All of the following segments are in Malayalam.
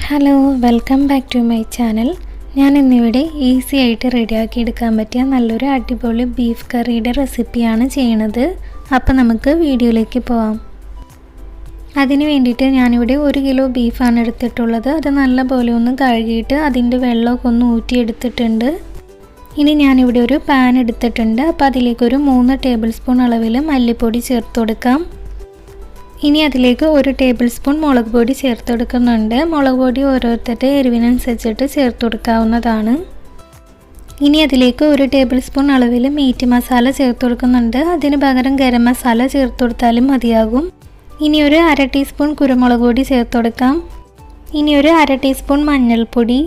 Hello, welcome back to my channel. ഞാൻ ഇന്നിവിടെ ഈസി ആയിട്ട് റെഡിയാക്കി എടുക്കാൻ പറ്റിയ നല്ലൊരു അടിപൊളി ബീഫ് കറിയുടെ റെസിപ്പിയാണ് ചെയ്യണത്. അപ്പോൾ നമുക്ക് വീഡിയോയിലേക്ക് പോവാം. അതിന് വേണ്ടിയിട്ട് ഞാനിവിടെ 1 കിലോ ബീഫാണ് എടുത്തിട്ടുള്ളത്. അത് നല്ലപോലെ ഒന്ന് കഴുകിയിട്ട് അതിൻ്റെ വെള്ളമൊക്കെ ഒന്ന് ഊറ്റിയെടുത്തിട്ടുണ്ട്. ഇനി ഞാനിവിടെ ഒരു പാൻ എടുത്തിട്ടുണ്ട്. അപ്പോൾ അതിലേക്കൊരു 3 ടേബിൾ സ്പൂൺ അളവിൽ മല്ലിപ്പൊടി ചേർത്ത് കൊടുക്കാം. ഇനി അതിലേക്ക് 1 ടേബിൾ സ്പൂൺ മുളക് പൊടി ചേർത്ത് കൊടുക്കുന്നുണ്ട്. മുളക് പൊടി ഓരോരുത്തരുടെ എരിവിനനുസരിച്ചിട്ട് ചേർത്ത് കൊടുക്കാവുന്നതാണ്. ഇനി അതിലേക്ക് 1 ടേബിൾ സ്പൂൺ അളവിൽ മീറ്റ് മസാല ചേർത്ത് കൊടുക്കുന്നുണ്ട്. അതിന് പകരം ഗരം മസാല ചേർത്ത് കൊടുത്താലും മതിയാകും. ഇനി ഒരു 1/2 ടീസ്പൂൺ കുരുമുളക് പൊടി ചേർത്ത് കൊടുക്കാം. ഇനി ഒരു 1/2 ടീസ്പൂൺ മഞ്ഞൾപ്പൊടി.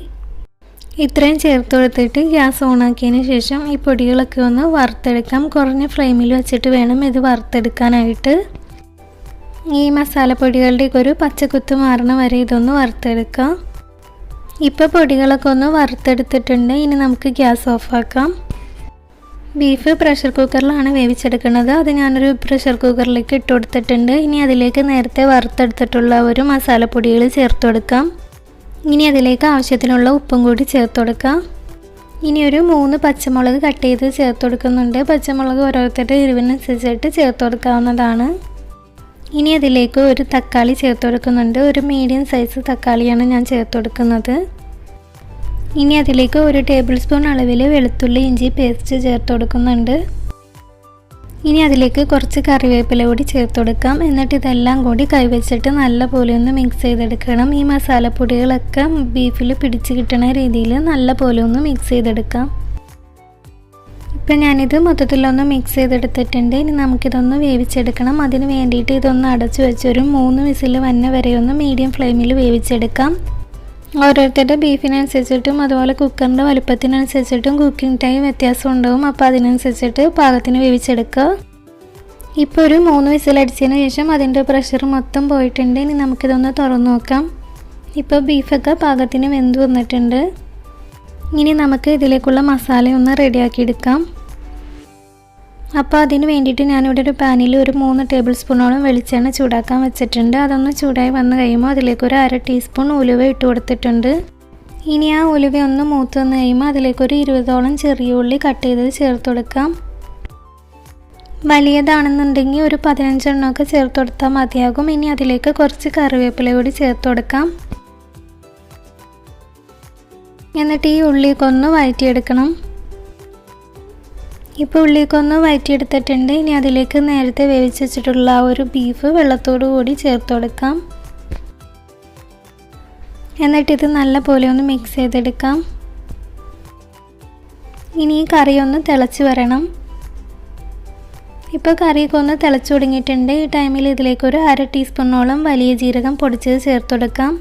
ഇത്രയും ചേർത്ത് കൊടുത്തിട്ട് ഗ്യാസ് ഓണാക്കിയതിന് ശേഷം ഈ പൊടികളൊക്കെ ഒന്ന് വറുത്തെടുക്കാം. കുറഞ്ഞ ഫ്ലെയിമിൽ വെച്ചിട്ട് വേണം ഇത് വറുത്തെടുക്കാനായിട്ട്. ഈ മസാലപ്പൊടികളുടെയൊക്കെ ഒരു പച്ചക്കുത്ത് മാറണ വരെ ഇതൊന്ന് വറുത്തെടുക്കാം. ഇപ്പോൾ പൊടികളൊക്കെ ഒന്ന് വറുത്തെടുത്തിട്ടുണ്ട്. ഇനി നമുക്ക് ഗ്യാസ് ഓഫാക്കാം. ബീഫ് പ്രഷർ കുക്കറിലാണ് വേവിച്ചെടുക്കുന്നത്. അത് ഞാനൊരു പ്രഷർ കുക്കറിലേക്ക് ഇട്ട് കൊടുത്തിട്ടുണ്ട്. ഇനി അതിലേക്ക് നേരത്തെ വറുത്തെടുത്തിട്ടുള്ള ഒരു മസാലപ്പൊടികൾ ചേർത്ത് കൊടുക്കാം. ഇനി അതിലേക്ക് ആവശ്യത്തിനുള്ള ഉപ്പും കൂടി ചേർത്ത് കൊടുക്കാം. ഇനി ഒരു 3 പച്ചമുളക് കട്ട് ചെയ്ത് ചേർത്ത് കൊടുക്കുന്നുണ്ട്. പച്ചമുളക് ഓരോരുത്തരുടെ എരിവിനനുസരിച്ചിട്ട് ചേർത്ത് കൊടുക്കാവുന്നതാണ്. ഇനി അതിലേക്ക് ഒരു തക്കാളി ചേർത്ത് കൊടുക്കുന്നുണ്ട്. ഒരു മീഡിയം സൈസ് തക്കാളിയാണ് ഞാൻ ചേർത്ത് കൊടുക്കുന്നത്. ഇനി അതിലേക്ക് 1 ടേബിൾ സ്പൂൺ അളവിൽ വെളുത്തുള്ളി ഇഞ്ചി പേസ്റ്റ് ചേർത്ത് കൊടുക്കുന്നുണ്ട്. ഇനി അതിലേക്ക് കുറച്ച് കറിവേപ്പില കൂടി ചേർത്ത് കൊടുക്കാം. എന്നിട്ട് ഇതെല്ലാം കൂടി കൈവച്ചിട്ട് നല്ലപോലെ ഒന്ന് മിക്സ് ചെയ്തെടുക്കണം. ഈ മസാലപ്പൊടികളൊക്കെ ബീഫിൽ പിടിച്ച് കിട്ടുന്ന രീതിയിൽ നല്ലപോലെ ഒന്ന് മിക്സ് ചെയ്തെടുക്കാം. ഇപ്പം ഞാനിത് മൊത്തത്തിലൊന്ന് മിക്സ് ചെയ്തെടുത്തിട്ടുണ്ട്. ഇനി നമുക്കിതൊന്ന് വേവിച്ചെടുക്കണം. അതിന് വേണ്ടിയിട്ട് ഇതൊന്ന് അടച്ചു വെച്ചൊരു 3 വിസിൽ വന്ന വരെ ഒന്ന് മീഡിയം ഫ്ലെയിമിൽ വേവിച്ചെടുക്കാം. ഓരോരുത്തരുടെ ബീഫിനനുസരിച്ചിട്ടും അതുപോലെ കുക്കറിൻ്റെ വലുപ്പത്തിനനുസരിച്ചിട്ടും കുക്കിംഗ് ടൈം വ്യത്യാസം ഉണ്ടാവും. അപ്പോൾ അതിനനുസരിച്ചിട്ട് പാകത്തിന് വേവിച്ചെടുക്കുക. ഇപ്പോൾ ഒരു 3 വിസിൽ അടിച്ചതിന് ശേഷം അതിൻ്റെ പ്രഷർ മൊത്തം പോയിട്ടുണ്ട്. ഇനി നമുക്കിതൊന്ന് തുറന്നു നോക്കാം. ഇപ്പോൾ ബീഫൊക്കെ പാകത്തിന് വെന്ത് വന്നിട്ടുണ്ട്. ഇനി നമുക്ക് ഇതിലേക്കുള്ള മസാല ഒന്ന് റെഡിയാക്കി എടുക്കാം. അപ്പോൾ അതിന് വേണ്ടിയിട്ട് ഞാനിവിടെ ഒരു പാനിൽ ഒരു 3 ടേബിൾ സ്പൂണോളം വെളിച്ചെണ്ണ ചൂടാക്കാൻ വെച്ചിട്ടുണ്ട്. അതൊന്ന് ചൂടായി വന്ന് കഴിയുമ്പോൾ അതിലേക്ക് ഒരു 1/2 ടീസ്പൂൺ ഉലുവ ഇട്ട് കൊടുത്തിട്ടുണ്ട്. ഇനി ആ ഉലുവ ഒന്ന് മൂത്ത് വന്ന് കഴിയുമ്പോൾ അതിലേക്കൊരു 20ഓളം ചെറിയ ഉള്ളി കട്ട് ചെയ്ത് ചേർത്ത് കൊടുക്കാം. വലിയതാണെന്നുണ്ടെങ്കിൽ ഒരു 15 എണ്ണമൊക്കെ ചേർത്ത് കൊടുത്താൽ മതിയാകും. ഇനി അതിലേക്ക് കുറച്ച് കറിവേപ്പില കൂടി ചേർത്ത് കൊടുക്കാം. എന്നിട്ട് ഈ ഉള്ളിയൊക്കെ ഒന്ന് വഴറ്റിയെടുക്കണം. ഇപ്പോൾ ഉള്ളിയൊക്കെ ഒന്ന് വഴറ്റിയെടുത്തിട്ടുണ്ട്. ഇനി അതിലേക്ക് നേരത്തെ വേവിച്ച് വെച്ചിട്ടുള്ള ആ ഒരു ബീഫ് വെള്ളത്തോടു കൂടി ചേർത്ത് കൊടുക്കാം. എന്നിട്ടിത് നല്ലപോലെ ഒന്ന് മിക്സ് ചെയ്തെടുക്കാം. ഇനി ഈ കറി ഒന്ന് തിളച്ച് വരണം. ഇപ്പോൾ കറിയൊക്കെ ഒന്ന് തിളച്ച് തുടങ്ങിയിട്ടുണ്ട്. ഈ ടൈമിൽ ഇതിലേക്കൊരു 1/2 ടീസ്പൂണോളം വലിയ ജീരകം പൊടിച്ചത് ചേർത്ത് കൊടുക്കാം.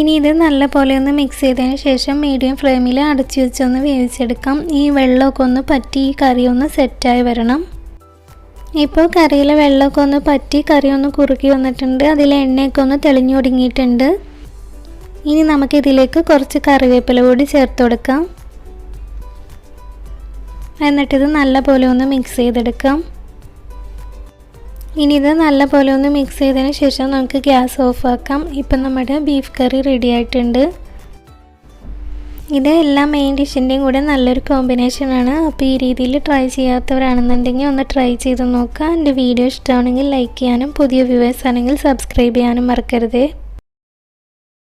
ഇനി ഇത് നല്ലപോലെ ഒന്ന് മിക്സ് ചെയ്തതിന് ശേഷം മീഡിയം ഫ്ലെയിമിൽ അടച്ചു വെച്ചൊന്ന് വേവിച്ചെടുക്കാം. ഈ വെള്ളമൊക്കെ ഒന്ന് പറ്റി ഈ കറി ഒന്ന് സെറ്റായി വരണം. ഇപ്പോൾ കറിയിലെ വെള്ളമൊക്കെ ഒന്ന് പറ്റി കറി ഒന്ന് കുറുക്കി വന്നിട്ടുണ്ട്. അതിലെ എണ്ണയൊക്കെ ഒന്ന് തെളിഞ്ഞു ഒടുങ്ങിയിട്ടുണ്ട്. ഇനി നമുക്കിതിലേക്ക് കുറച്ച് കറിവേപ്പില കൂടി ചേർത്ത് കൊടുക്കാം. എന്നിട്ടിത് നല്ലപോലെ ഒന്ന് മിക്സ് ചെയ്തെടുക്കാം. ഇനി ഇത് നല്ലപോലെ ഒന്ന് മിക്സ് ചെയ്തതിന് ശേഷം നമുക്ക് ഗ്യാസ് ഓഫ് ആക്കാം. ഇപ്പം നമ്മുടെ ബീഫ് കറി റെഡി ആയിട്ടുണ്ട്. ഇത് എല്ലാ മെയിൻ ഡിഷിൻ്റെയും കൂടെ നല്ലൊരു കോമ്പിനേഷനാണ്. അപ്പോൾ ഈ രീതിയിൽ ട്രൈ ചെയ്യാത്തവരാണെന്നുണ്ടെങ്കിൽ ഒന്ന് ട്രൈ ചെയ്ത് നോക്കുക. എൻ്റെ വീഡിയോ ഇഷ്ടമാണെങ്കിൽ ലൈക്ക് ചെയ്യാനും പുതിയ വ്യൂവേഴ്സ് ആണെങ്കിൽ സബ്സ്ക്രൈബ് ചെയ്യാനും മറക്കരുതേ.